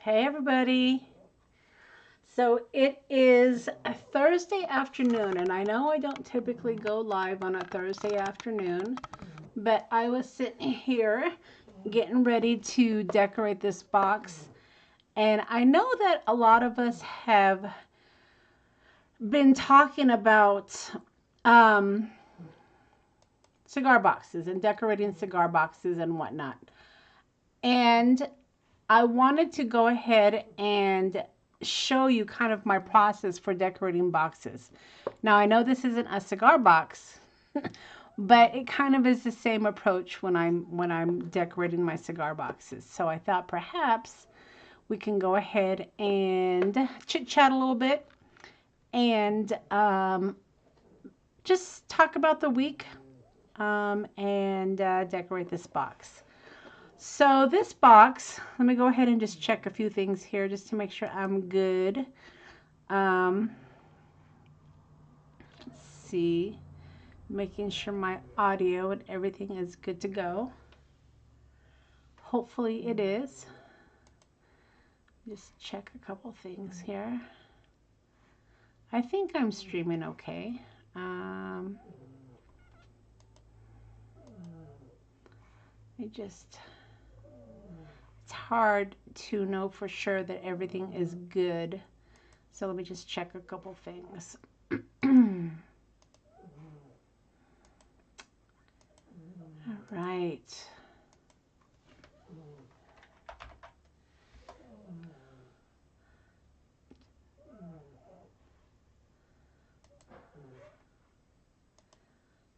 Hey everybody. So it is a Thursday afternoon, and I know I don't typically go live on a Thursday afternoon, but I was sitting here getting ready to decorate this box, and I know that a lot of us have been talking about cigar boxes and decorating cigar boxes and whatnot. And I wanted to go ahead and show you kind of my process for decorating boxes. Now, I know this isn't a cigar box, but it kind of is the same approach when I'm decorating my cigar boxes. So I thought perhaps we can go ahead and chit chat a little bit and just talk about the week and decorate this box. So this box, let me go ahead and just check a few things here just to make sure I'm good. Let's see, making sure my audio and everything is good to go. Hopefully it is. Just check a couple things here. I think I'm streaming okay. It's hard to know for sure that everything is good. So let me just check a couple things. All right.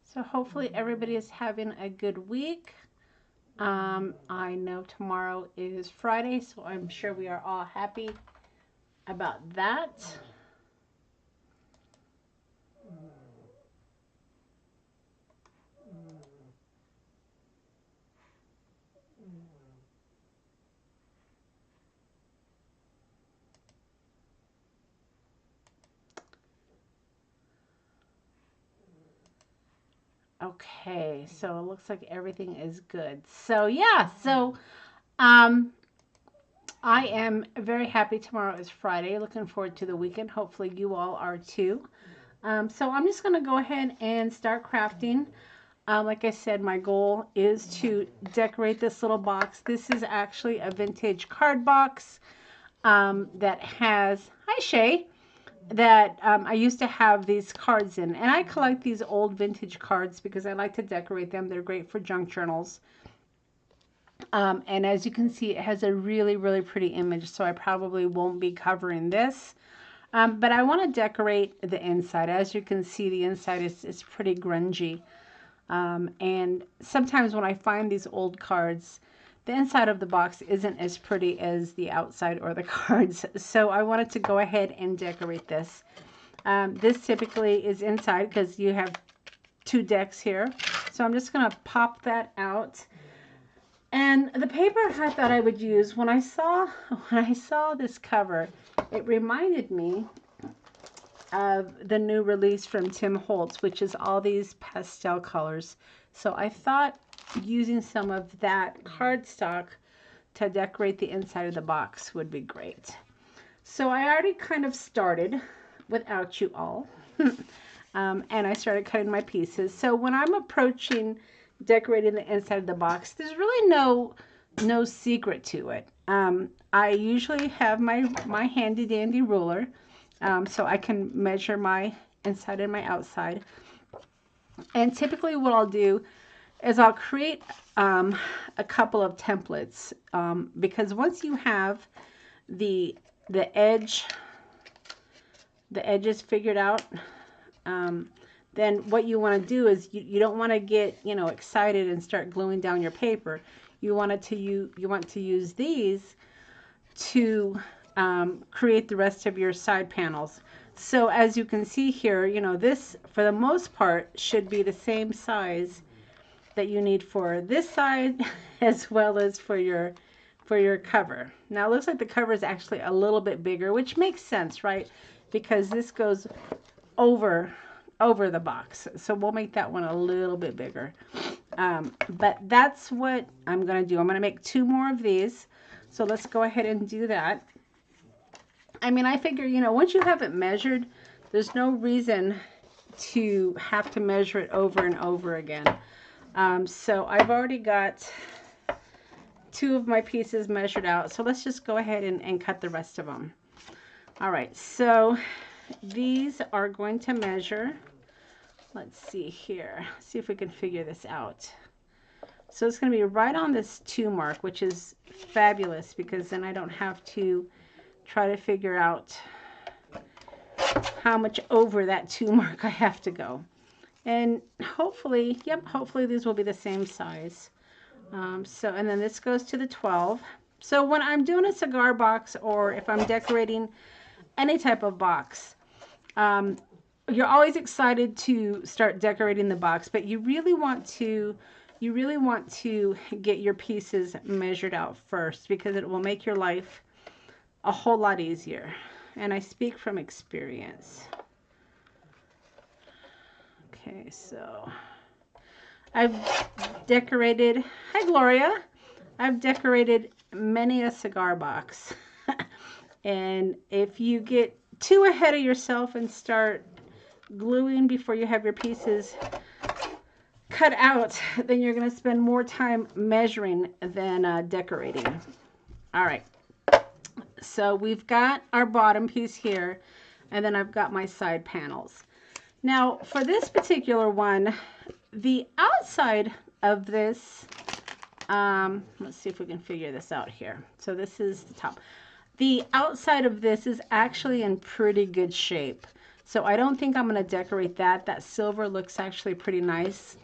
So hopefully everybody is having a good week. I know tomorrow is Friday, so I'm sure we are all happy about that. Okay, so it looks like everything is good. So yeah, I am very happy tomorrow is Friday. Looking forward to the weekend. Hopefully you all are too. So I'm just going to go ahead and start crafting. Like I said, my goal is to decorate this little box. This is actually a vintage card box that has, hi Shay, that I used to have these cards in. And I collect these old vintage cards because I like to decorate them. They're great for junk journals. And as you can see, it has a really, really pretty image, so I probably won't be covering this. But I want to decorate the inside. As you can see, the inside is pretty grungy. And sometimes when I find these old cards, the inside of the box isn't as pretty as the outside or the cards. So I wanted to go ahead and decorate this. This typically is inside because you have two decks here. So I'm just going to pop that out. And the paper I thought I would use, when I saw this cover, it reminded me of the new release from Tim Holtz, which is all these pastel colors. So I thought using some of that cardstock to decorate the inside of the box would be great. So I already kind of started without you all. And I started cutting my pieces. So when I'm approaching decorating the inside of the box, there's really no secret to it. I usually have my handy dandy ruler, so I can measure my inside and my outside. And typically what I'll do is I'll create a couple of templates, because once you have the edges figured out, then what you want to do is you don't want to get excited and start gluing down your paper. You want to use these to create the rest of your side panels. So as you can see here, this for the most part should be the same size that you need for this side as well as for your cover. Now it looks like the cover is actually a little bit bigger, which makes sense, right? Because this goes over the box. So we'll make that one a little bit bigger. But that's what I'm going to do. I'm going to make two more of these. So let's go ahead and do that. I mean, I figure, you know, once you have it measured, there's no reason to have to measure it over and over again. So I've already got 2 of my pieces measured out. So let's just go ahead and cut the rest of them. All right, so these are going to measure, let's see here, see if we can figure this out. So it's going to be right on this 2 mark, which is fabulous because then I don't have to try to figure out how much over that 2 mark I have to go. And hopefully, yep, hopefully these will be the same size. And then this goes to the 12. So when I'm doing a cigar box, or if I'm decorating any type of box, you're always excited to start decorating the box, but you really want to get your pieces measured out first, because it will make your life a whole lot easier. And I speak from experience. Okay, so I've decorated, hi Gloria, I've decorated many a cigar box. And if you get too ahead of yourself and start gluing before you have your pieces cut out, then you're going to spend more time measuring than decorating. All right, so we've got our bottom piece here, and then I've got my side panels. Now for this particular one, the outside of this, let's see if we can figure this out here. So this is the top. The outside of this is actually in pretty good shape. So I don't think I'm going to decorate that. That silver looks actually pretty nice.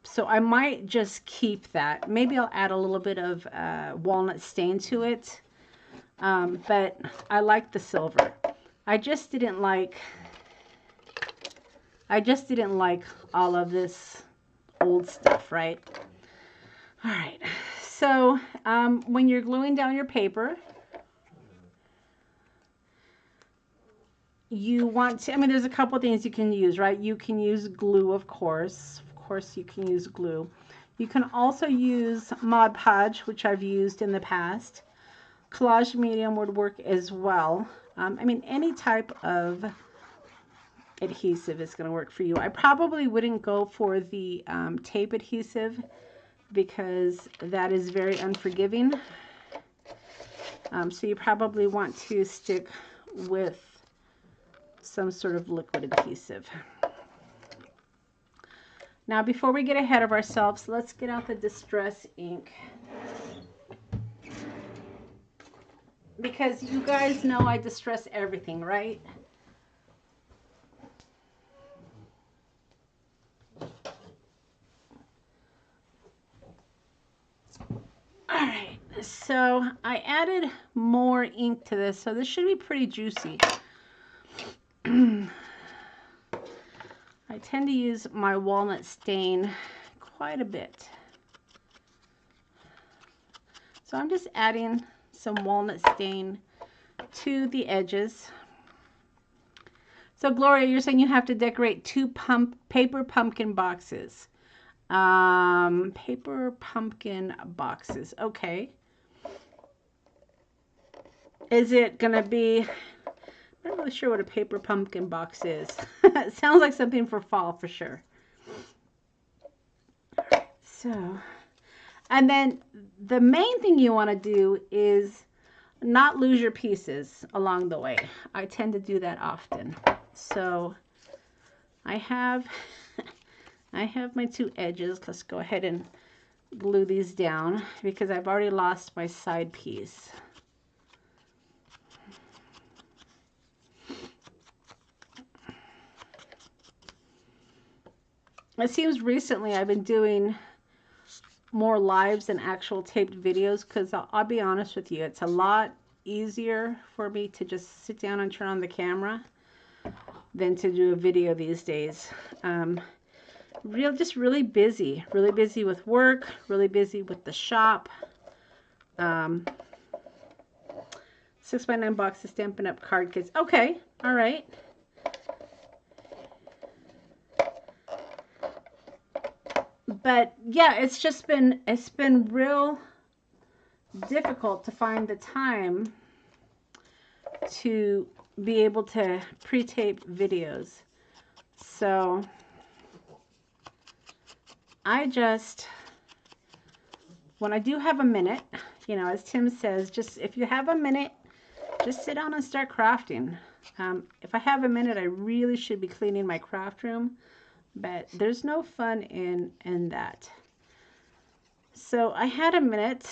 So I might just keep that. Maybe I'll add a little bit of walnut stain to it. But I like the silver. I just didn't like all of this old stuff, right? All right. So when you're gluing down your paper, you want to, I mean, there's a couple things you can use, right? You can use glue, of course. Of course, you can use glue. You can also use Mod Podge, which I've used in the past. Collage medium would work as well. I mean, any type of adhesive is going to work for you. I probably wouldn't go for the tape adhesive because that is very unforgiving. So you probably want to stick with some sort of liquid adhesive. Now, before we get ahead of ourselves, let's get out the Distress ink. Because you guys know I distress everything, right? Alright, so I added more ink to this, so this should be pretty juicy. I tend to use my walnut stain quite a bit. So I'm just adding some walnut stain to the edges. So Gloria, you're saying you have to decorate 2 paper pumpkin boxes. Paper pumpkin boxes. Okay. Is it gonna be, I'm not really sure what a paper pumpkin box is. It sounds like something for fall for sure. Alright, so, and then the main thing you want to do is not lose your pieces along the way. I tend to do that often. So I have my 2 edges. Let's go ahead and glue these down because I've already lost my side piece. It seems recently I've been doing more lives than actual taped videos because I'll be honest with you, it's a lot easier for me to just sit down and turn on the camera than to do a video these days. Just really busy with work, really busy with the shop. 6x9 boxes, Stampin' Up! Card kits. Okay, all right. But yeah, it's been real difficult to find the time to be able to pre-tape videos. So I just, when I do have a minute, you know, as Tim says, just if you have a minute, just sit down and start crafting. If I have a minute, I really should be cleaning my craft room, but there's no fun in that. So I had a minute,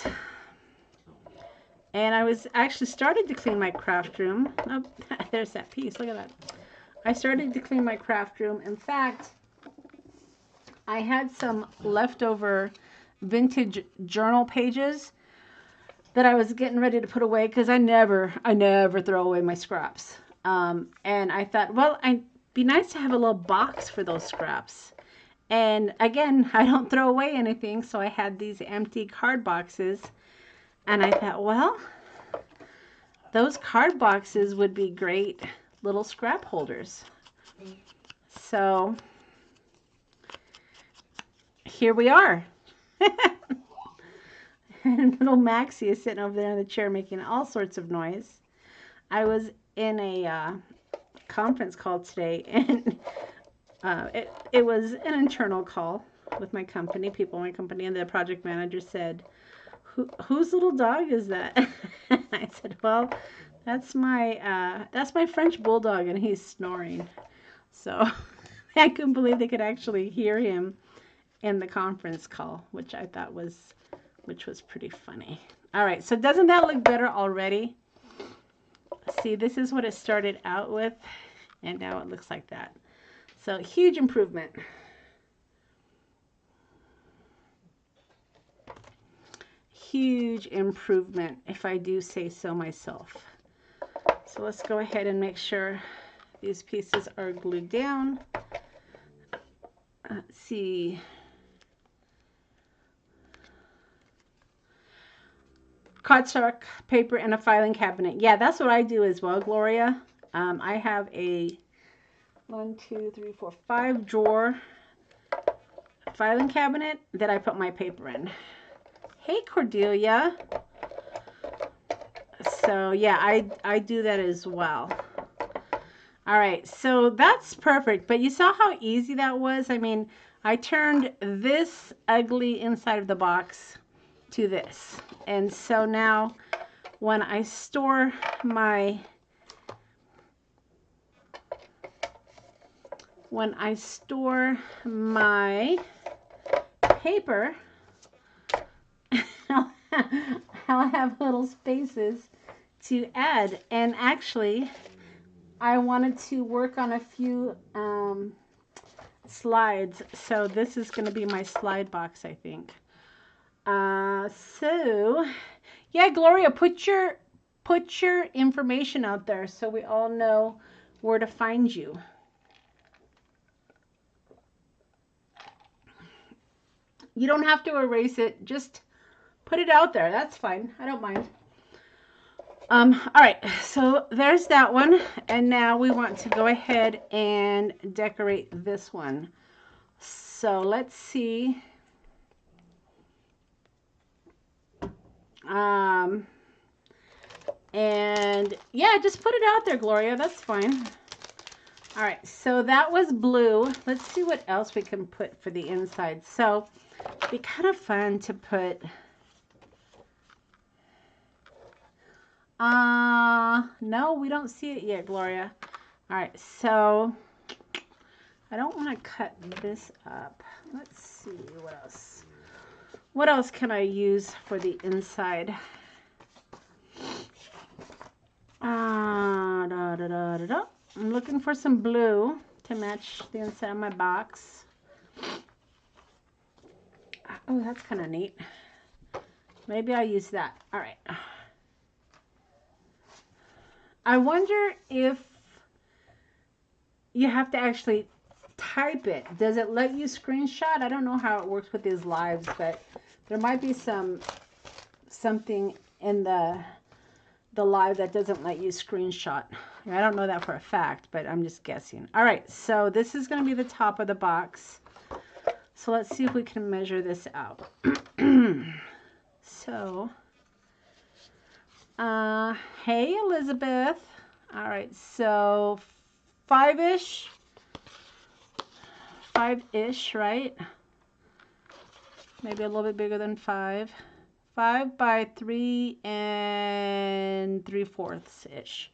and I was actually started to clean my craft room. Oh, there's that piece. Look at that. I started to clean my craft room. In fact, I had some leftover vintage journal pages that I was getting ready to put away because I never throw away my scraps. And I thought, well, it'd be nice to have a little box for those scraps. And again, I don't throw away anything, so I had these empty card boxes. And I thought, well, those card boxes would be great little scrap holders. So here we are. And little Maxie is sitting over there in the chair making all sorts of noise. I was in a conference call today, and it was an internal call with my company, people in my company, and the project manager said, whose little dog is that? I said, well, that's my French bulldog, and he's snoring. So I couldn't believe they could actually hear him in the conference call, which I thought was pretty funny. All right, so doesn't that look better already? See, this is what it started out with, and now it looks like that. So huge improvement. Huge improvement, if I do say so myself. So let's go ahead and make sure these pieces are glued down. Let's see. Cardstock, paper, and a filing cabinet. Yeah, that's what I do as well, Gloria. I have a 5 drawer filing cabinet that I put my paper in. Hey, Cordelia. So yeah, I do that as well. All right, so that's perfect. But you saw how easy that was? I mean, I turned this ugly inside of the box to this. And so now when I store my paper, I'll have little spaces to add. And actually, I wanted to work on a few slides. So this is going to be my slide box, I think. So yeah, Gloria, put your information out there so we all know where to find you. You don't have to erase it, just put it out there. That's fine. I don't mind. All right, so there's that one, and now we want to go ahead and decorate this one. So let's see. And yeah, just put it out there, Gloria. That's fine. All right, so that was blue. Let's see what else we can put for the inside. So it'd be kind of fun to put, no, we don't see it yet, Gloria. All right, so I don't want to cut this up. Let's see what else. What else can I use for the inside? I'm looking for some blue to match the inside of my box. Oh, that's kind of neat. Maybe I'll use that. All right. I wonder if you have to actually type it. Does it let you screenshot? I don't know how it works with these lives, but there might be something in the live that doesn't let you screenshot. I don't know that for a fact, but I'm just guessing. All right, so this is going to be the top of the box. So let's see if we can measure this out. So, hey Elizabeth. All right, so 5-ish, right? Maybe a little bit bigger than 5. 5 by 3 3/4 ish.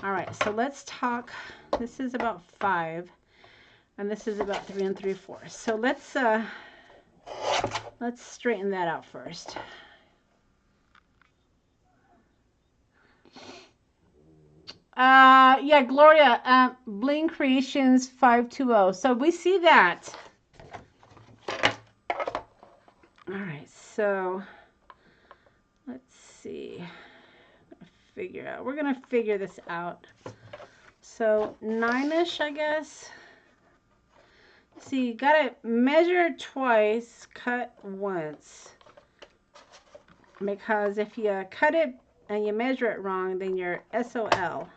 All right, so let's talk. This is about 5, and this is about 3 3/4. So let's straighten that out first. Yeah, Gloria, Bling Creations 520. So we see that. All right, so let's see. We're gonna figure this out. So 9-ish, I guess. See, you gotta measure twice, cut once. Because if you cut it and you measure it wrong, then you're SOL.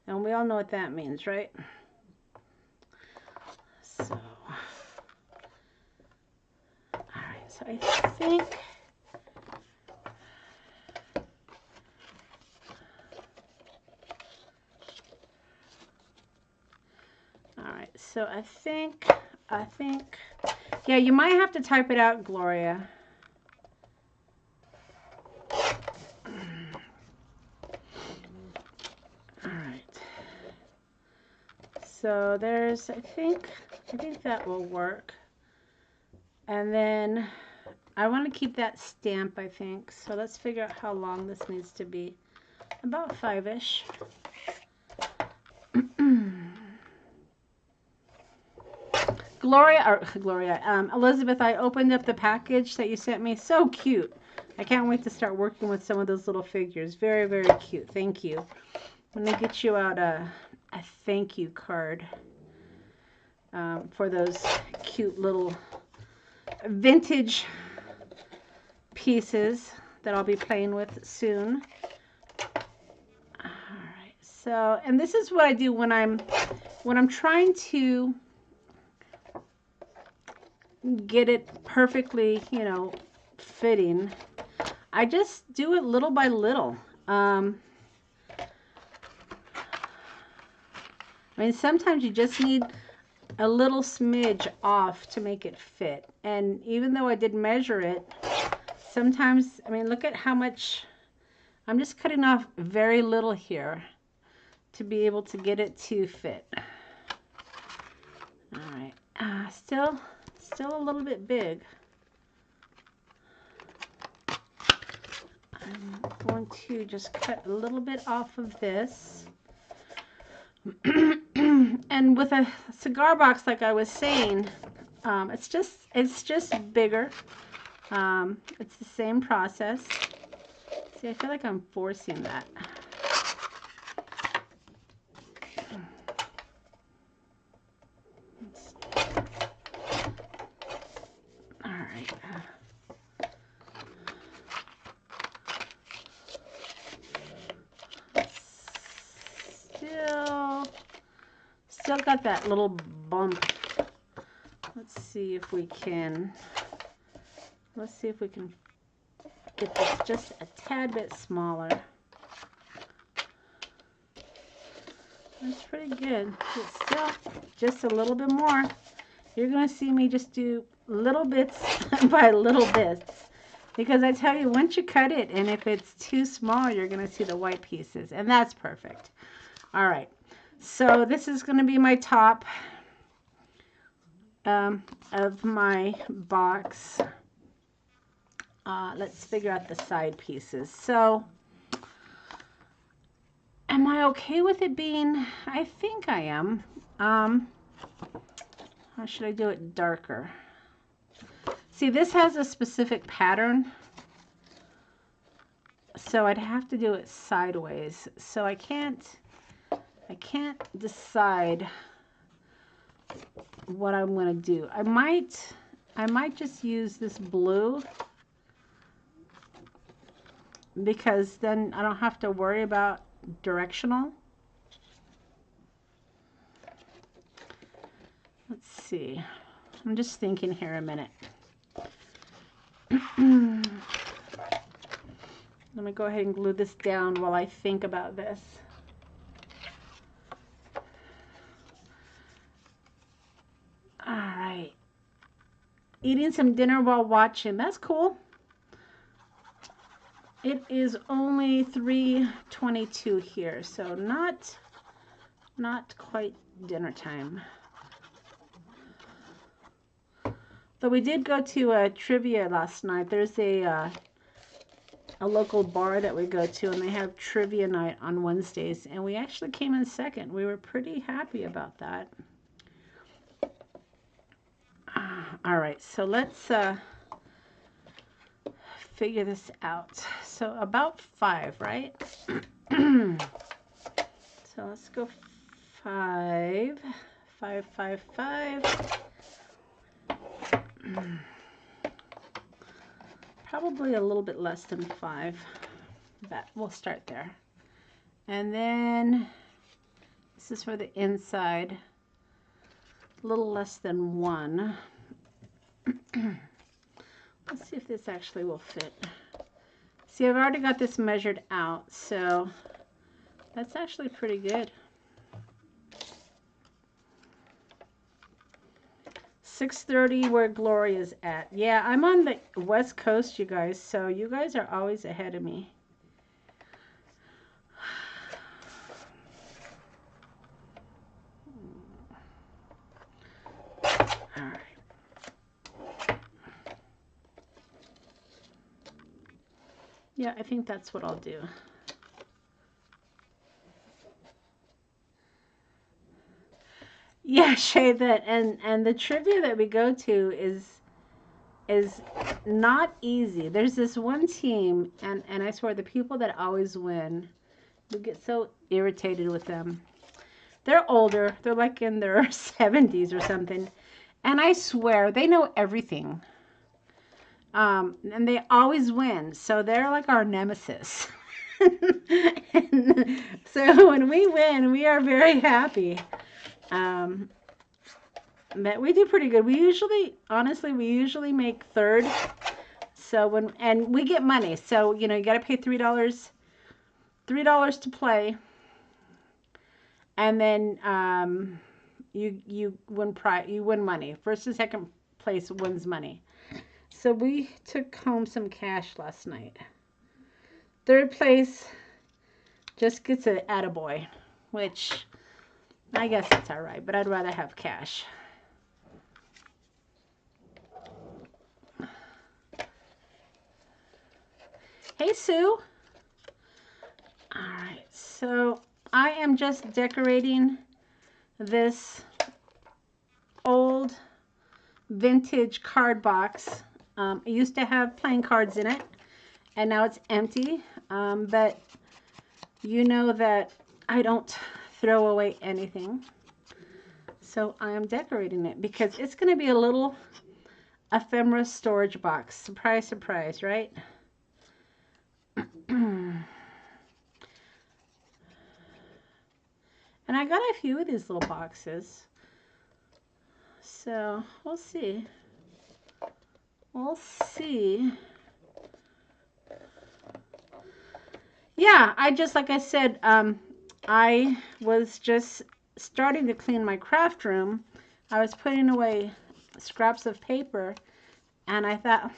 And we all know what that means, right? So, all right, so I think so I think, yeah, you might have to type it out, Gloria. All right. So there's, I think that will work. And then I want to keep that stamp, I think. So let's figure out how long this needs to be. About 5-ish. Elizabeth, I opened up the package that you sent me. So cute. I can't wait to start working with some of those little figures. Very, very cute. Thank you. I'm going to get you out a thank you card for those cute little vintage pieces that I'll be playing with soon. All right. So, and this is what I do when I'm trying to get it perfectly, you know, fitting. I just do it little by little. I mean, sometimes you just need a little smidge off to make it fit. And even though I did measure it, sometimes, I mean, look at how much, I'm just cutting off very little here to be able to get it to fit. All right, still a little bit big. I'm going to just cut a little bit off of this. And with a cigar box, like I was saying, it's just bigger. It's the same process. See, I feel like I'm forcing that. All right. Still got that little bump. Let's see if we can get this just a tad bit smaller. That's pretty good. But still, just a little bit more. You're going to see me just do little bits by little bits. Because I tell you, once you cut it, and if it's too small, you're going to see the white pieces. And that's perfect. All right. So this is going to be my top of my box. Let's figure out the side pieces. So am I okay with it being, I think I am. Or should I do it darker? See, this has a specific pattern. So I'd have to do it sideways. So I can't decide what I'm going to do. I might just use this blue, because then I don't have to worry about directional. Let's see. I'm just thinking here a minute. Let me go ahead and glue this down while I think about this. All right. Eating some dinner while watching. That's cool. It is only 3:22 here, so not quite dinner time. Though we did go to a trivia last night. There's a local bar that we go to, and they have trivia night on Wednesdays, and we actually came in second. We were pretty happy about that. All right, so let's figure this out. So about 5, right? So let's go 5, 5, 5, 5. Probably a little bit less than 5, but we'll start there. And then this is for the inside, a little less than 1. Let's see if this actually will fit. See, I've already got this measured out, so that's actually pretty good. 6:30 where Gloria's at. Yeah, I'm on the West Coast, you guys, so you guys are always ahead of me. All right. Yeah, I think that's what I'll do. Yeah, Shay, that and the trivia that we go to is not easy. There's this one team, and I swear the people that always win, we get so irritated with them. They're older. They're like in their 70s or something. And I swear they know everything. And they always win. So they're like our nemesis. And so when we win, we are very happy. But we do pretty good. We usually, honestly, we usually make third. So and we get money. So, you know, you got to pay $3 to play. And then you win money. First and second place wins money. So we took home some cash last night. Third place just gets an attaboy, which I guess it's all right, but I'd rather have cash. Hey, Sue. All right, so I am just decorating this old vintage card box. It used to have playing cards in it, and now it's empty. But you know that I don't throw away anything. So I am decorating it because it's going to be a little ephemera storage box. Surprise, surprise, right? And I got a few of these little boxes. So we'll see. We'll see. Yeah, like I said, I was just starting to clean my craft room. I was putting away scraps of paper, and I thought,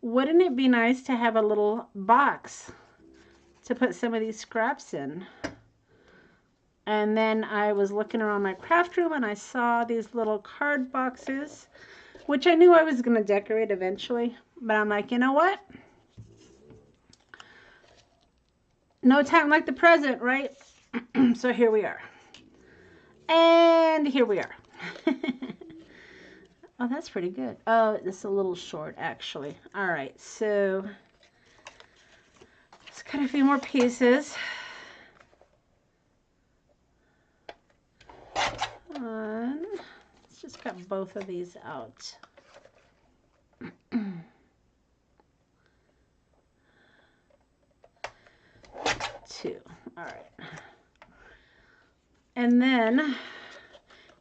wouldn't it be nice to have a little box to put some of these scraps in? And then I was looking around my craft room, and I saw these little card boxes, which I knew I was going to decorate eventually. But I'm like, you know what? No time like the present, right? So here we are. And here we are. Oh, that's pretty good. Oh, it's a little short, actually. All right, so let's cut a few more pieces. Let's just cut both of these out. 2. All right. And then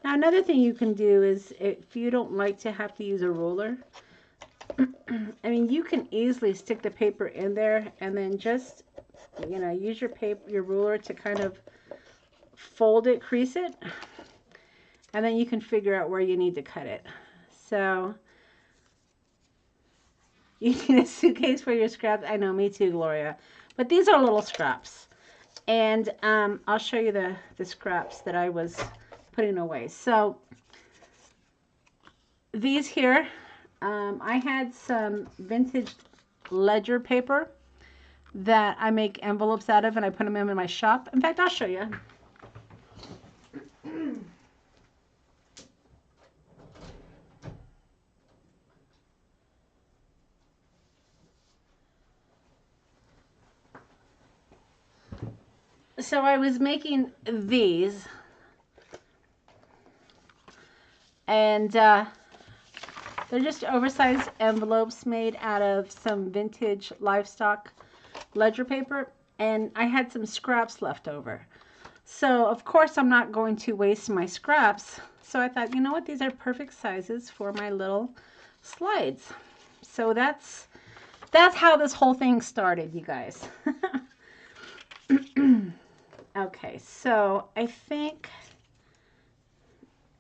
Now, another thing you can do is if you don't like to have to use a ruler, I mean, you can easily stick the paper in there and then just, you know, use your ruler to kind of fold it, crease it, and then you can figure out where you need to cut it. So you need a suitcase for your scraps. I know, me too, Gloria. But these are little scraps. And I'll show you the scraps that I was putting away. So these here, I had some vintage ledger paper that I make envelopes out of, and I put them in my shop. In fact, I'll show you. So I was making these, and they're just oversized envelopes made out of some vintage livestock ledger paper, and I had some scraps left over. So of course I'm not going to waste my scraps. So I thought, you know what, these are perfect sizes for my little slides. So that's how this whole thing started, you guys. Okay, so I think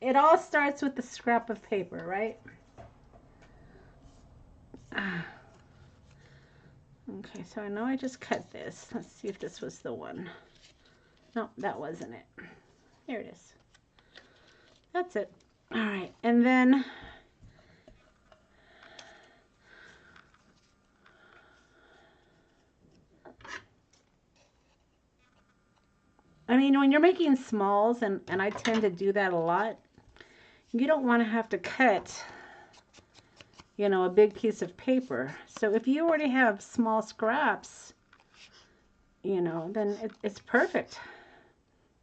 it all starts with the scrap of paper, right? Okay, so I know I just cut this. Let's see if this was the one. No, that wasn't it. Here it is. That's it. All right, and then I mean, when you're making smalls, and I tend to do that a lot, you don't want to have to cut, you know, a big piece of paper. So if you already have small scraps, you know, then it's perfect.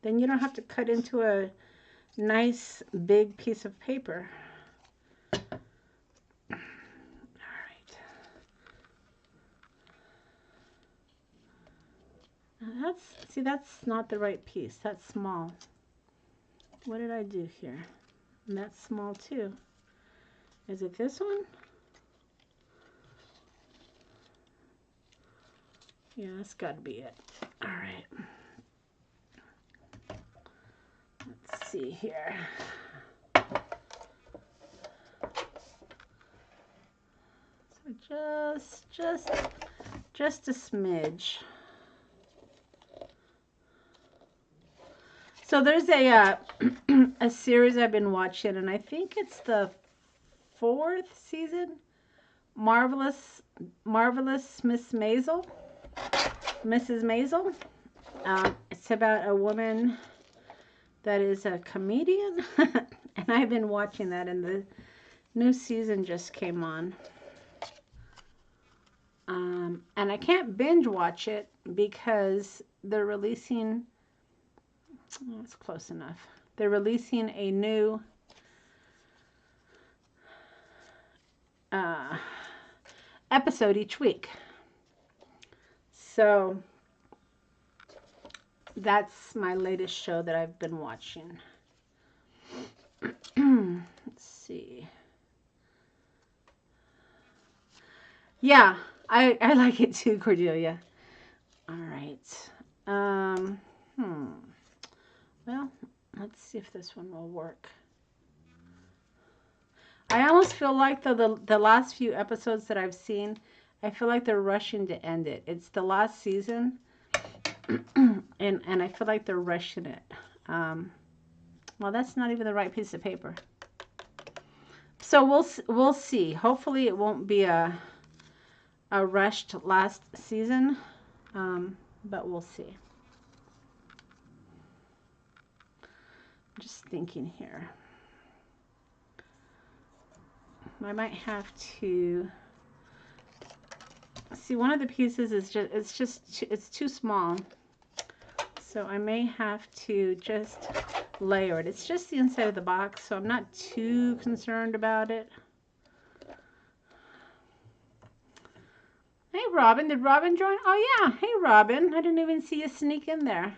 Then you don't have to cut into a nice big piece of paper. All right. That's not the right piece. That's small. What did I do here? And that's small too. Is it this one? Yeah, that's got to be it. All right. Let's see here. So just a smidge. So there's a a series I've been watching, and I think it's the 4th season. Marvelous Miss Maisel. Mrs. Maisel. It's about a woman that is a comedian, and I've been watching that, and the new season just came on. And I can't binge watch it because they're releasing, oh, it's close enough. They're releasing a new episode each week. So that's my latest show that I've been watching. Let's see. Yeah, I like it too, Cordelia. All right. Well, let's see if this one will work. I almost feel like the last few episodes that I've seen, I feel like they're rushing to end it. It's the last season, and I feel like they're rushing it. Well, that's not even the right piece of paper. So we'll see. Hopefully it won't be a rushed last season, but we'll see. I'm just thinking here. I might have to see, one of the pieces is it's too small, so I may have to just layer it. It's just the inside of the box, so I'm not too concerned about it. Hey Robin, did Robin join? Oh yeah, hey Robin, I didn't even see you sneak in there.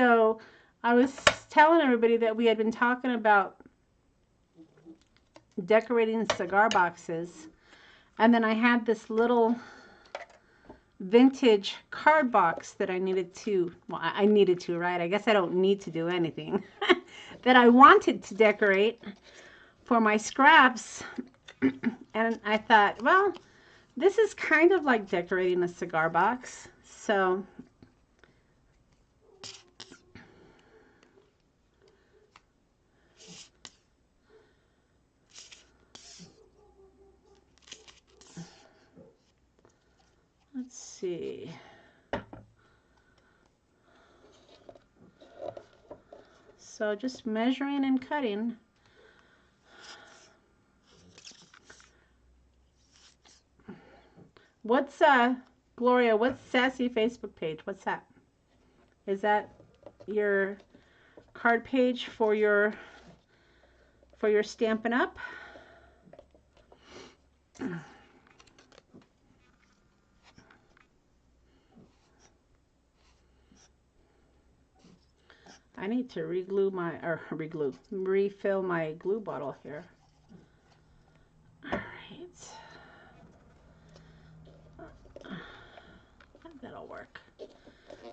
So I was telling everybody that we had been talking about decorating cigar boxes, and then I had this little vintage card box that I needed to, well, I needed to, right? I guess I don't need to do anything, that I wanted to decorate for my scraps. And I thought, well, this is kind of like decorating a cigar box. So let's see. So just measuring and cutting. What's Gloria, what's Sassy Facebook page? What's that? Is that your card page for your Stampin' Up? I need to refill my glue bottle here. All right. That'll work.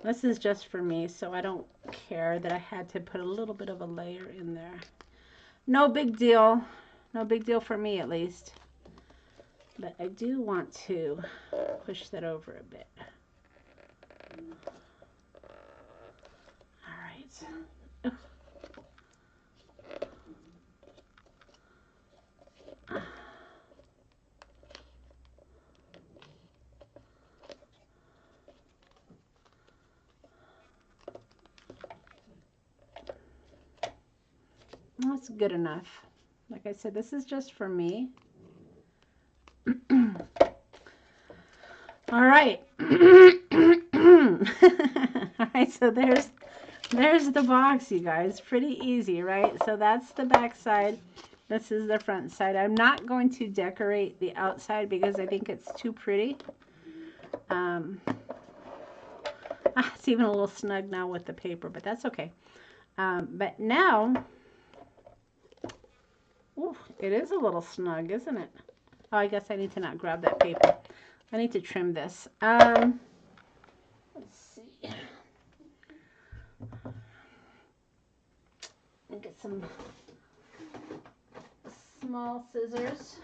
This is just for me, so I don't care that I had to put a little bit of a layer in there. No big deal. No big deal for me, at least. But I do want to push that over a bit. All right. That's good enough. Like I said, this is just for me. All right. All right, so there's the box, you guys. Pretty easy, right? So that's the back side. This is the front side. I'm not going to decorate the outside because I think it's too pretty. It's even a little snug now with the paper, but that's okay. But now, ooh, it is a little snug, isn't it? Oh, I guess I need to not grab that paper. I need to trim this. Let's see. I'll get some small scissors.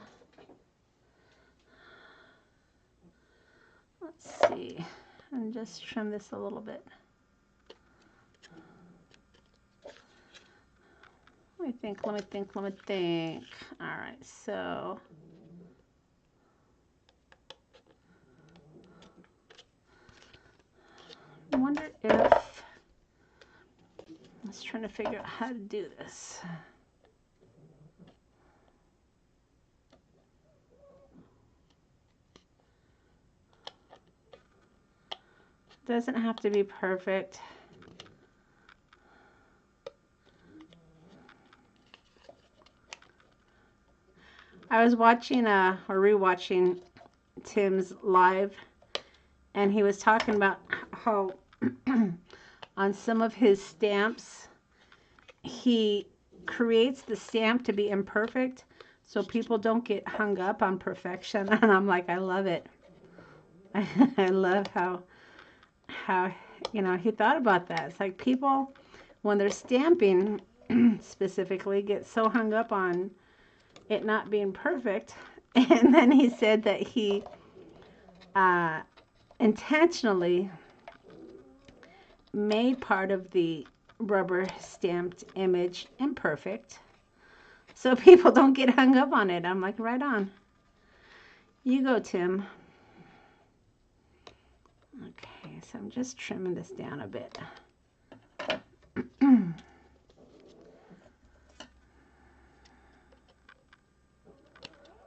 Let's see. And just trim this a little bit. Let me think. All right, so I wonder if, let's try to figure out how to do this. Doesn't have to be perfect. I was watching or rewatching Tim's live, and he was talking about how on some of his stamps he creates the stamp to be imperfect so people don't get hung up on perfection. And I'm like, I love it. I love how you know, he thought about that. It's like people, when they're stamping specifically, get so hung up on it not being perfect. And then he said that he intentionally made part of the rubber stamped image imperfect so people don't get hung up on it. I'm like, right on. You go, Tim. Okay, so I'm just trimming this down a bit.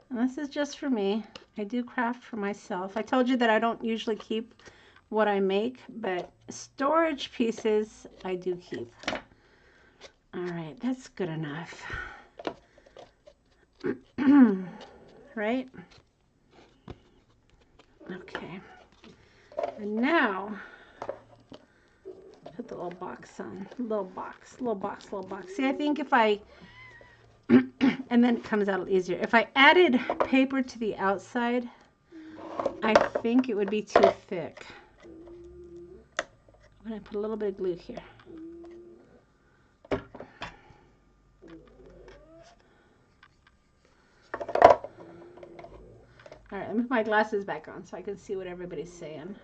And this is just for me. I do craft for myself. I told you that I don't usually keep what I make, but storage pieces I do keep. All right, that's good enough. Right? Okay. And now, put the little little box on. Little box, little box, little box. See, I think if I, and then it comes out easier. If I added paper to the outside, I think it would be too thick. I'm going to put a little bit of glue here. All right, let me put my glasses back on so I can see what everybody's saying.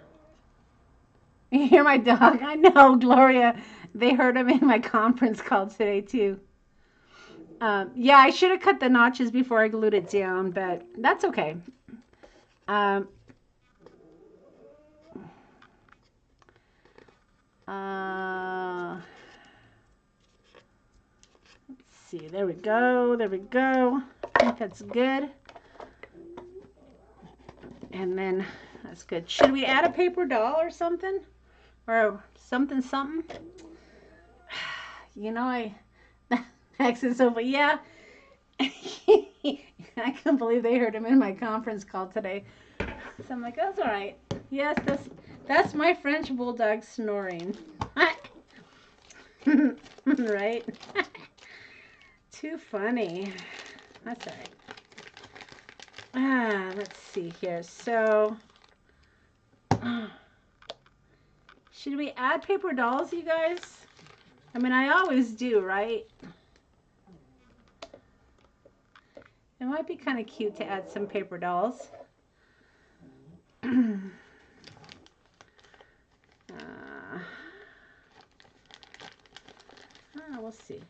You hear my dog? I know, Gloria. They heard him in my conference call today, too. Yeah, I should have cut the notches before I glued it down, but that's okay. Let's see. There we go. There we go. I think that's good. And then that's good. Should we add a paper doll or something? Or something? You know, Max is over. Yeah. I can't believe they heard him in my conference call today. So I'm like, that's all right. Yes, that's my French bulldog snoring. Right? Too funny. That's all right. Let's see here. So, should we add paper dolls, you guys? I mean, I always do, right? It might be kind of cute to add some paper dolls. We'll see.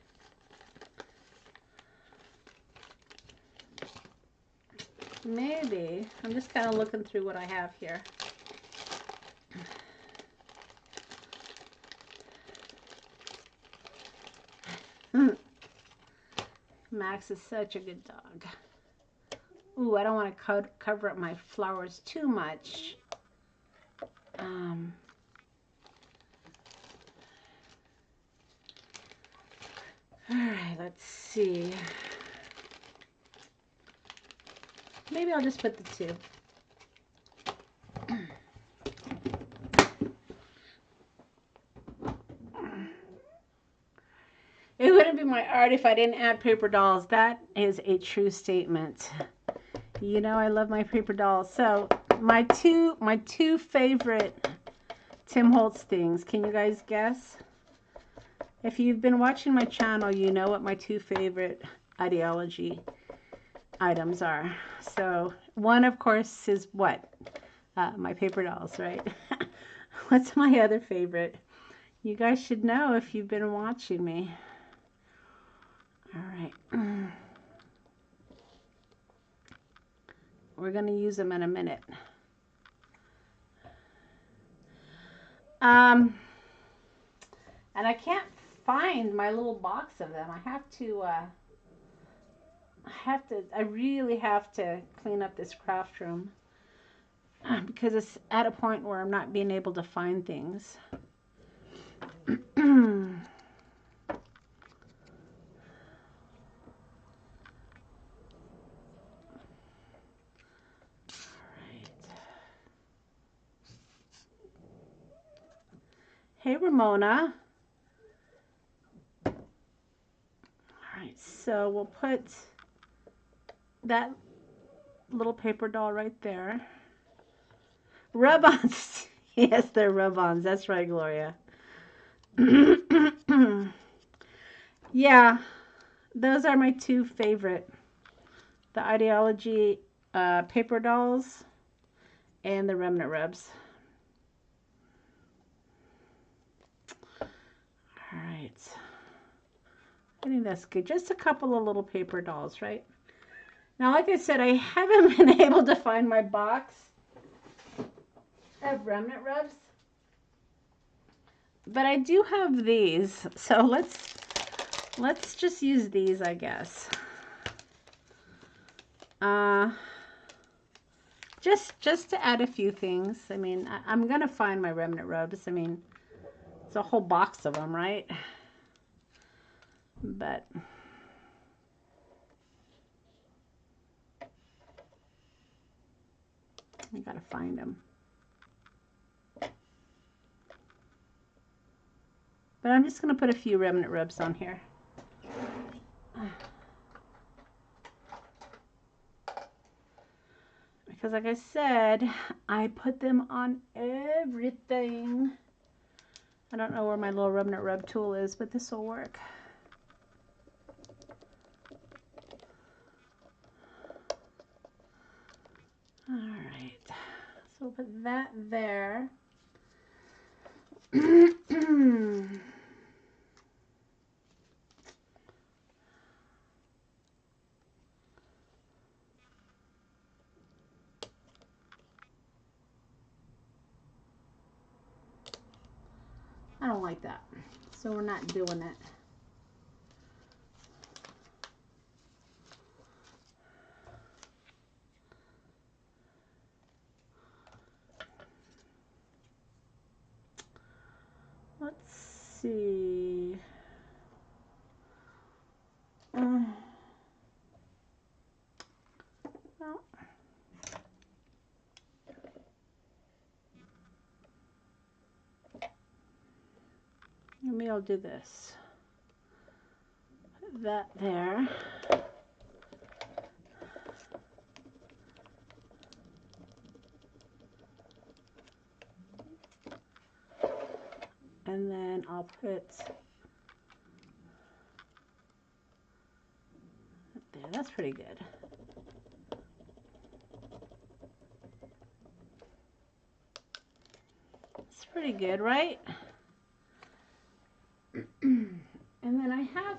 Maybe. I'm just kind of looking through what I have here. Max is such a good dog. Ooh, I don't want to cover up my flowers too much. All right, let's see. Maybe I'll just put the two. It wouldn't be my art if I didn't add paper dolls. That is a true statement. You know I love my paper dolls. So my two favorite Tim Holtz things. Can you guys guess? If you've been watching my channel, you know what my two favorite ideology items are. So one, of course, is what? My paper dolls, right? What's my other favorite? You guys should know if you've been watching me. All right. We're going to use them in a minute. And I can't find my little box of them. I really have to clean up this craft room because it's at a point where I'm not being able to find things. Hey, Ramona. All right, so we'll put that little paper doll right there. Rub-ons. Yes, they're rub-ons. That's right, Gloria. Yeah, those are my two favorite. The Ideology paper dolls and the remnant rubs. All right. I think that's good. Just a couple of little paper dolls, right? Now, like I said, I haven't been able to find my box of remnant rubs. But I do have these. So let's just use these, I guess. Just to add a few things. I mean, I'm going to find my remnant rubs. I mean, it's a whole box of them, right? But I got to find them. But I'm just going to put a few remnant rubs on here. Because like I said, I put them on everything. I don't know where my little remnant rub tool is, but this will work. All right, so we'll put that there. I don't like that, so we're not doing it. Let's see. Well, maybe I'll do this. Put that there. And then I'll put there. That's pretty good. It's pretty good, right? And then I have,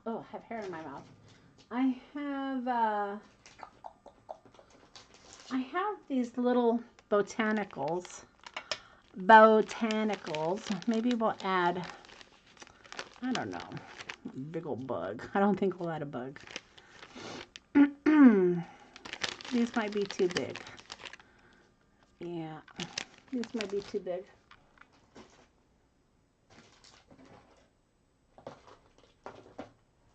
oh, I have hair in my mouth. I have these little botanicals. Maybe we'll add, I don't know, big old bug. I don't think we'll add a bug. These might be too big. Yeah, these might be too big.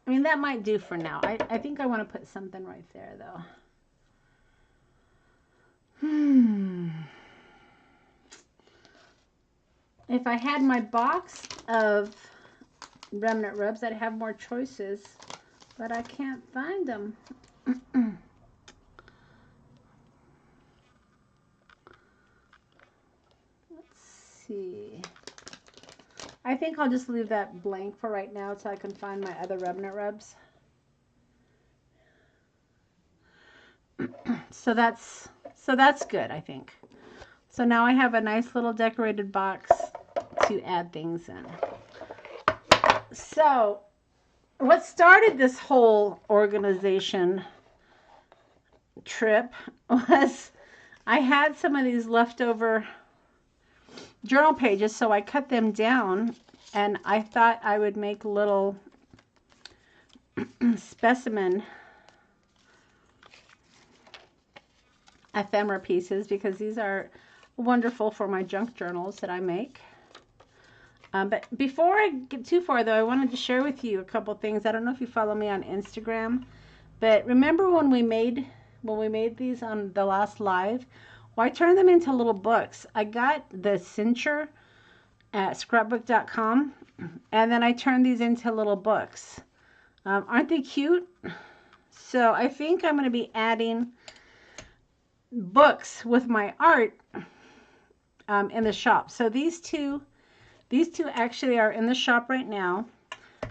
I mean, that might do for now. I think I want to put something right there, though. If I had my box of remnant rubs, I'd have more choices, but I can't find them. Let's see. I think I'll just leave that blank for right now until I can find my other remnant rubs. So that's good, I think. So now I have a nice little decorated box to add things in. So what started this whole organization trip was I had some of these leftover journal pages, so I cut them down and I thought I would make little specimen ephemera pieces because these are wonderful for my junk journals that I make. But before I get too far, though, I wanted to share with you a couple things. I don't know if you follow me on Instagram, but remember when we made these on the last live? Well, I turned them into little books. I got the cincher at scrapbook.com, and then I turned these into little books. Aren't they cute? So I think I'm going to be adding books with my art in the shop. So these two actually are in the shop right now.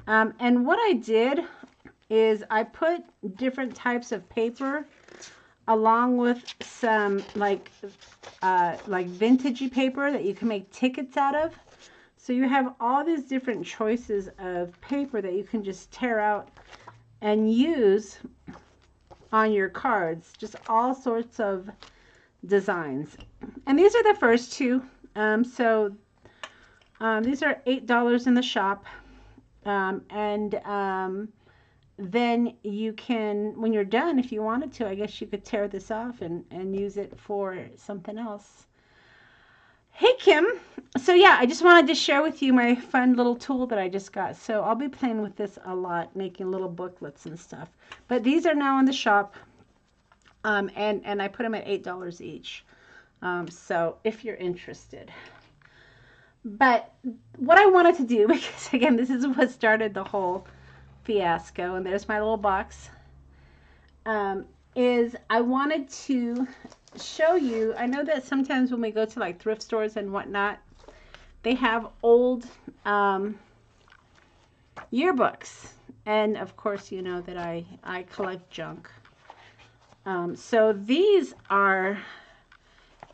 And what I did is I put different types of paper along with some like vintagey paper that you can make tickets out of. So you have all these different choices of paper that you can just tear out and use on your cards. Just all sorts of designs. And these are the first two. These are $8 in the shop. Then you can, when you're done, if you wanted to, I guess you could tear this off and use it for something else. Hey, Kim. So yeah, I just wanted to share with you my fun little tool that I just got. So I'll be playing with this a lot, making little booklets and stuff. But these are now in the shop. And I put them at $8 each. So if you're interested. But what I wanted to do, because again, this is what started the whole fiasco, and there's my little box, is I wanted to show you, I know that sometimes when we go to like thrift stores and whatnot, they have old yearbooks. And of course, you know that I collect junk. So these are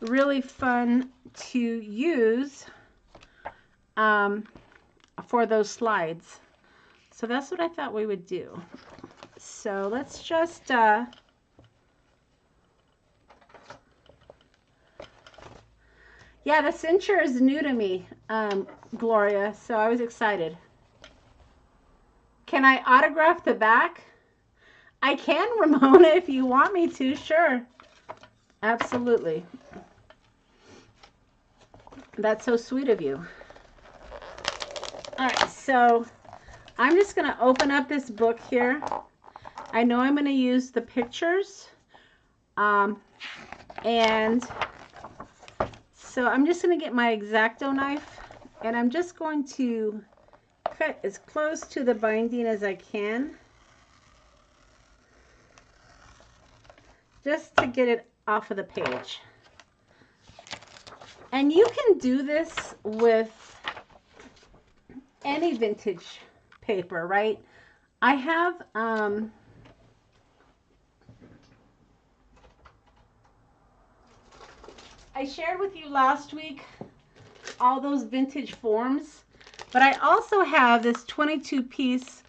really fun to use for those slides. So that's what I thought we would do. So let's just yeah, the cincher is new to me, Gloria, so I was excited. Can I autograph the back? I can, Ramona, if you want me to, sure. Absolutely. That's so sweet of you. All right, so I'm just going to open up this book here. I know I'm going to use the pictures. And so I'm just going to get my X-Acto knife, and I'm just going to cut as close to the binding as I can, just to get it off of the page. And you can do this with any vintage paper, right? I have I shared with you last week all those vintage forms, but I also have this 22-piece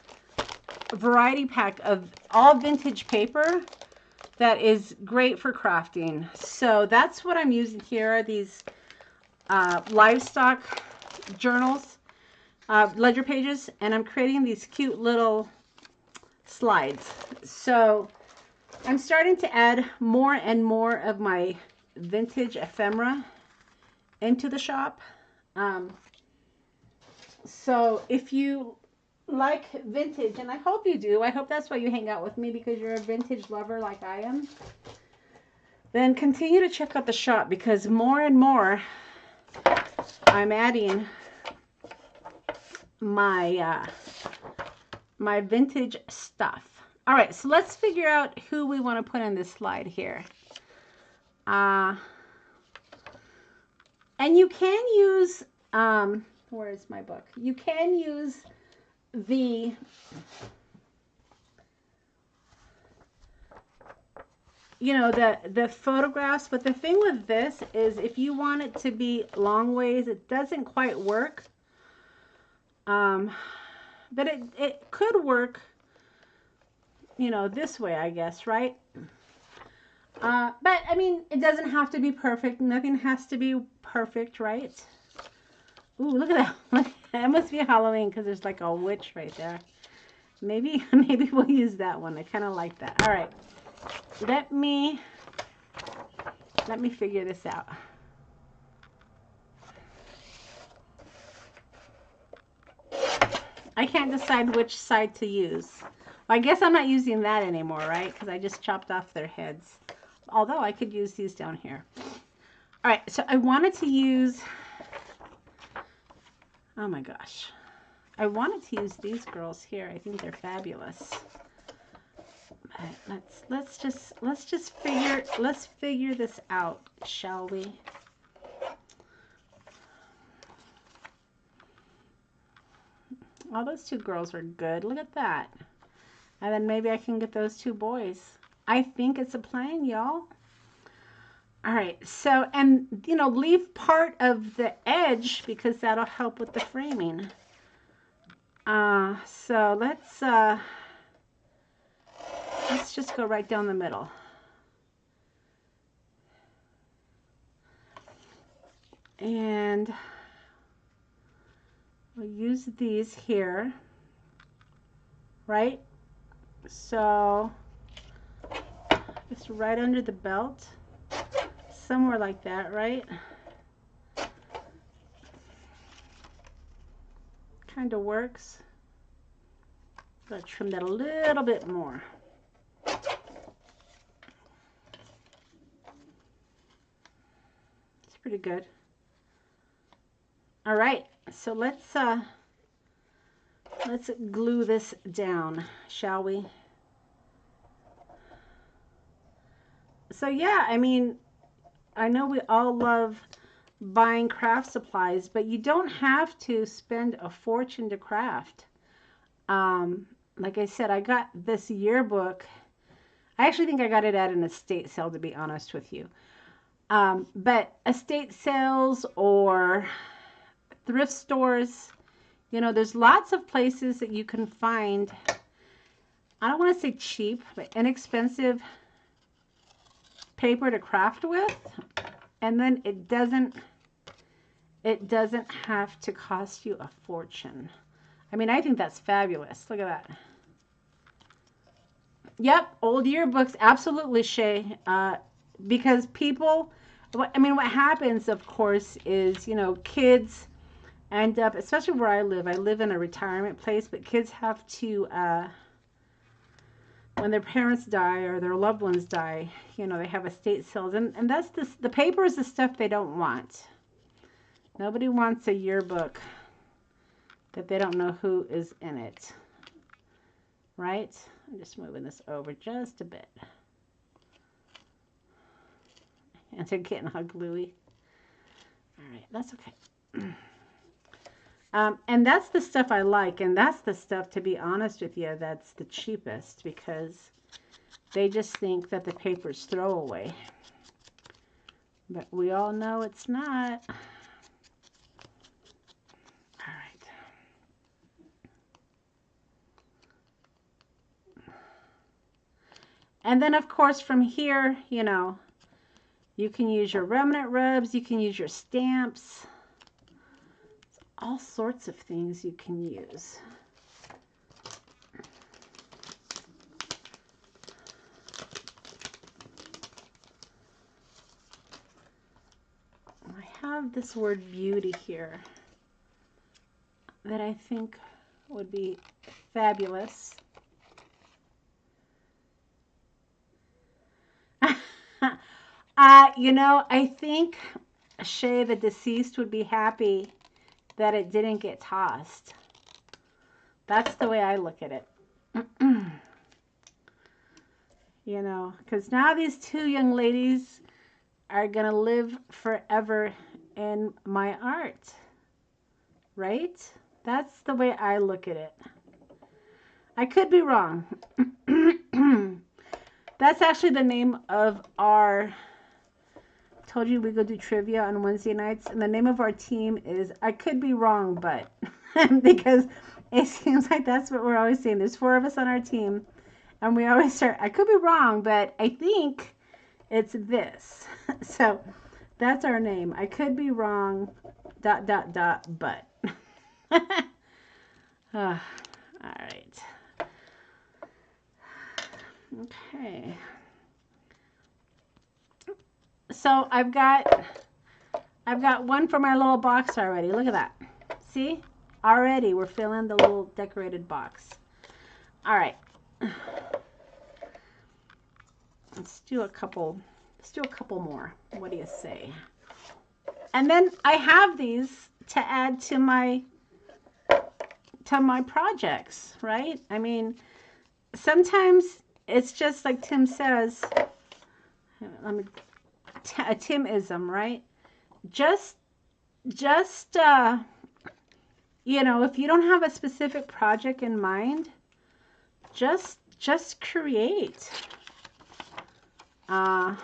variety pack of all vintage paper that is great for crafting. So that's what I'm using here, are these livestock journals, ledger pages, and I'm creating these cute little slides. So I'm starting to add more and more of my vintage ephemera into the shop. So if you like vintage, and I hope you do, I hope that's why you hang out with me, because you're a vintage lover like I am, then continue to check out the shop, because more and more I'm adding my my vintage stuff. All right, so let's figure out who we want to put in this slide here. And you can use, where is my book? You can use the, you know, the photographs, but the thing with this is if you want it to be long ways, it doesn't quite work. But it could work, you know, this way, I guess, right? But I mean, it doesn't have to be perfect. Nothing has to be perfect, right? Ooh, look at that. That must be Halloween, because there's like a witch right there. Maybe we'll use that one. I kind of like that. All right. Let me figure this out. I can't decide which side to use. Well, I guess I'm not using that anymore, right? Because I just chopped off their heads. Although I could use these down here. All right, so I wanted to use, oh my gosh. I wanted to use these girls here. I think they're fabulous. But let's just figure this out, shall we? Oh, those two girls are good. Look at that. And then maybe I can get those two boys. I think it's a plan, y'all. All right, so, and, you know, leave part of the edge because that'll help with the framing. So let's just go right down the middle. And we'll use these here, right? So it's right under the belt, somewhere like that, right? Kind of works. Gotta trim that a little bit more. It's pretty good. All right, so let's glue this down, shall we? So yeah, I mean, I know we all love buying craft supplies, but you don't have to spend a fortune to craft. Like I said, I got this yearbook. I actually think I got it at an estate sale, to be honest with you. But estate sales or thrift stores, you know, there's lots of places that you can find, I don't want to say cheap, but inexpensive paper to craft with. And then it doesn't have to cost you a fortune. I mean, I think that's fabulous. Look at that. Yep, old yearbooks, absolutely, Shay. Because people, I mean, what happens, of course, is, you know, kids end up, especially where I live in a retirement place, but kids have to, when their parents die or their loved ones die, you know, they have estate sales. And that's the paper is the stuff they don't want. Nobody wants a yearbook that they don't know who is in it. Right? I'm just moving this over just a bit. And they're getting all gluey. All right, that's okay. And that's the stuff I like, and that's the stuff, to be honest with you, that's the cheapest, because they just think that the paper's throwaway. But we all know it's not. All right. And then, of course, from here, you know, you can use your remnant rubs, you can use your stamps. All sorts of things you can use. I have this word beauty here that I think would be fabulous. You know, I think Shay, the deceased, would be happy that it didn't get tossed. That's the way I look at it. You know, because now these two young ladies are going to live forever in my art. Right? That's the way I look at it. I could be wrong. That's actually the name of our... Told you we go do trivia on Wednesday nights, and the name of our team is I Could Be Wrong, but because it seems like that's what we're always saying. There's 4 of us on our team, and we always start, I could be wrong, but I think it's this. So that's our name. I could be wrong, ... but. All right. Okay. So I've got one for my little box already. Look at that. See? Already we're filling the little decorated box. All right. Let's do a couple more. What do you say? And then I have these to add to my projects, right? I mean, sometimes it's just like Tim says, a Timism, right? Just you know, if you don't have a specific project in mind, just create. I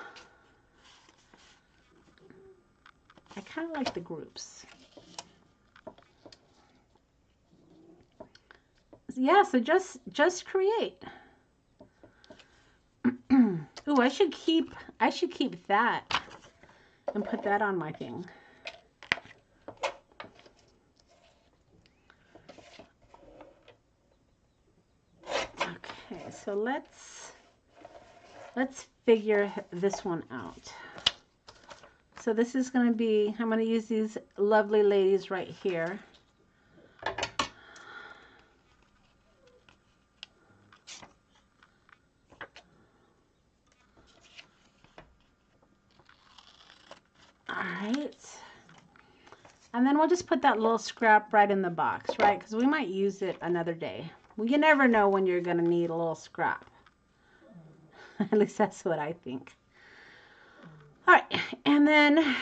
kind of like the groups. Yeah, so just create. Ooh, I should keep that and put that on my thing. Okay, so let's figure this one out. So this is going to be, I'm going to use these lovely ladies right here. All right. And then we'll just put that little scrap right in the box, right? Because we might use it another day. Well, you never know when you're going to need a little scrap. At least that's what I think. All right, and then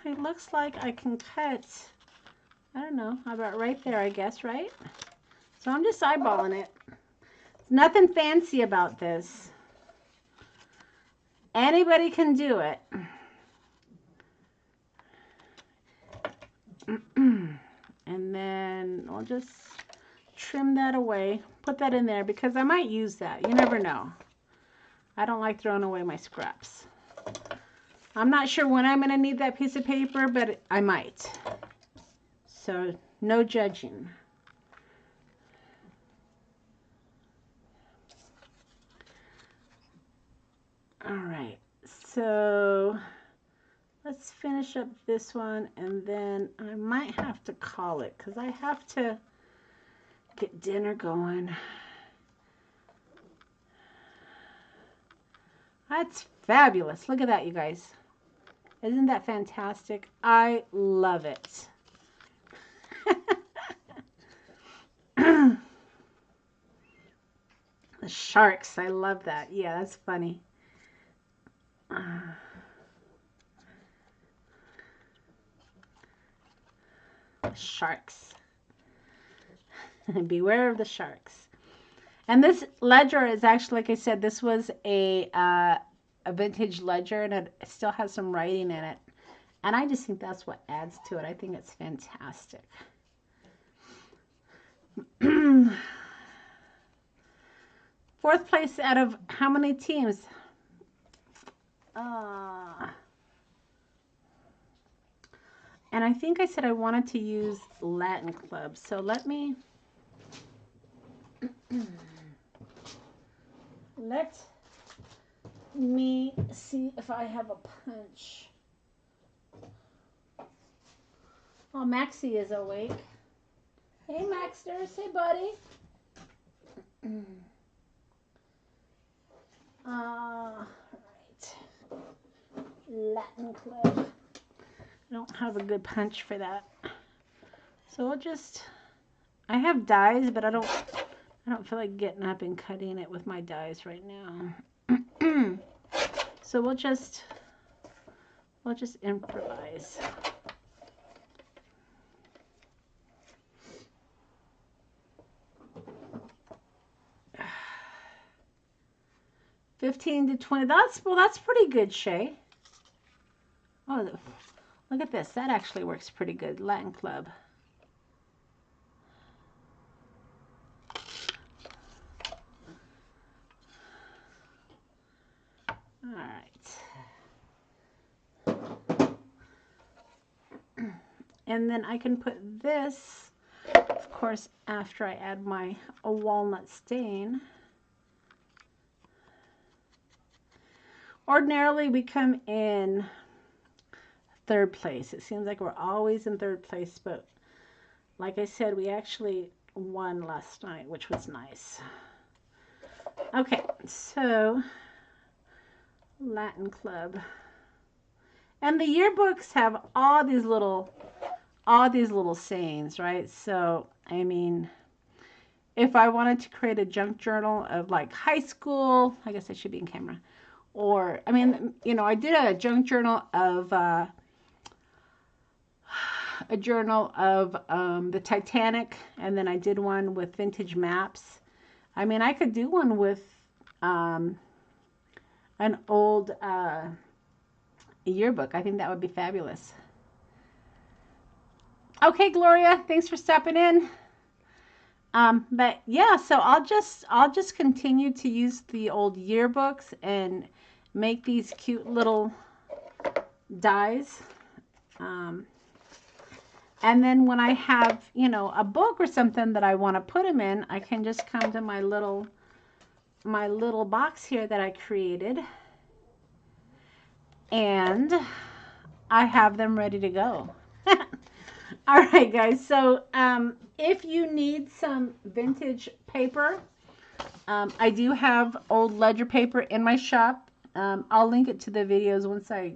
it looks like I can cut, I don't know, about right there, I guess, right? So I'm just eyeballing it. Nothing fancy about this. Anybody can do it. And then we'll just trim that away. Put that in there because I might use that. You never know. I don't like throwing away my scraps. I'm not sure when I'm going to need that piece of paper, but I might. So no judging. All right, so let's finish up this one, and then I might have to call it because I have to get dinner going. That's fabulous. Look at that, you guys. Isn't that fantastic? I love it. The sharks, I love that. Yeah, that's funny. Sharks. Beware of the sharks. And this ledger is actually, like I said, this was a vintage ledger, and it still has some writing in it. And I just think that's what adds to it. I think it's fantastic. Fourth place out of how many teams? And I think I said I wanted to use Latin Club. So let me see if I have a punch. Oh, Maxie is awake. Hey, Maxter. Say, buddy. Right. Latin Club. I don't have a good punch for that. So we'll just, I have dies, but I don't feel like getting up and cutting it with my dies right now. So we'll just improvise. $15 to $20. That's pretty good, Shay. Oh, look at this. That actually works pretty good. Latin Club. All right. And then I can put this, of course, after I add my walnut stain. Ordinarily, we come in third place. It seems like we're always in third place, but like I said, we actually won last night, which was nice. Okay, so Latin Club. And the yearbooks have all these little sayings, right? So, I mean, if I wanted to create a junk journal of like high school, I guess I should be in camera. Or, I mean, you know, I did a junk journal of the Titanic, and then I did one with vintage maps. I mean, I could do one with an old yearbook. I think that would be fabulous. Okay, Gloria, thanks for stopping in. But yeah, so I'll just continue to use the old yearbooks and make these cute little dies. And then when I have, you know, a book or something that I want to put them in, I can just come to my little box here that I created, and I have them ready to go. All right, guys. So if you need some vintage paper, I do have old ledger paper in my shop. I'll link it to the videos once I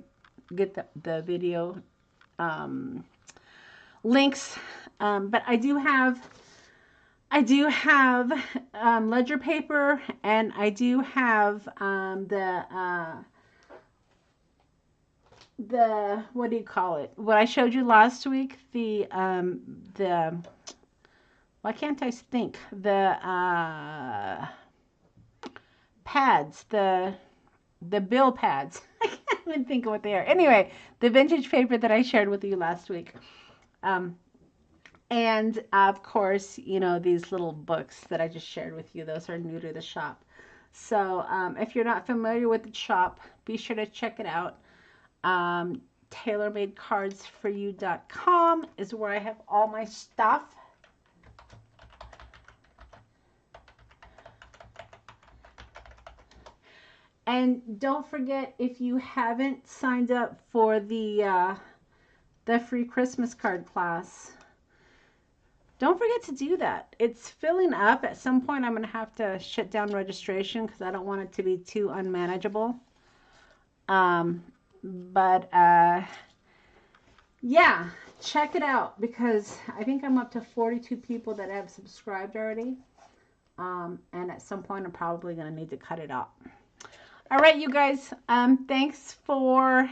get the video links. But I do have ledger paper, and I do have the what do you call it? What I showed you last week, the why can't I think? The pads, the bill pads. I can't even think of what they are. Anyway, the vintage paper that I shared with you last week. And of course, you know, these little books that I just shared with you, those are new to the shop. So if you're not familiar with the shop, be sure to check it out. Taylormadecards4u.com is where I have all my stuff. And don't forget, if you haven't signed up for the free Christmas card class, don't forget to do that. It's filling up. At some point, I'm going to have to shut down registration because I don't want it to be too unmanageable. Yeah, check it out, because I think I'm up to 42 people that have subscribed already. And at some point, I'm probably going to need to cut it off. All right, you guys, thanks for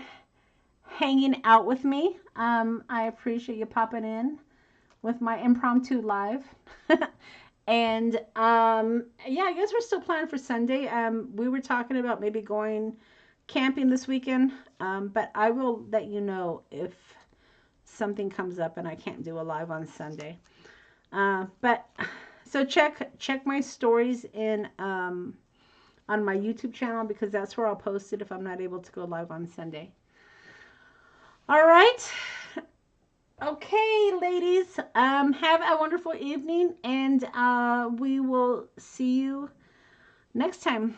hanging out with me. I appreciate you popping in with my impromptu live. And yeah, I guess we're still planning for Sunday. We were talking about maybe going camping this weekend, but I will let you know if something comes up and I can't do a live on Sunday. But so check my stories in on my YouTube channel, because that's where I'll post it if I'm not able to go live on Sunday. All right. Okay, ladies, have a wonderful evening, and we will see you next time.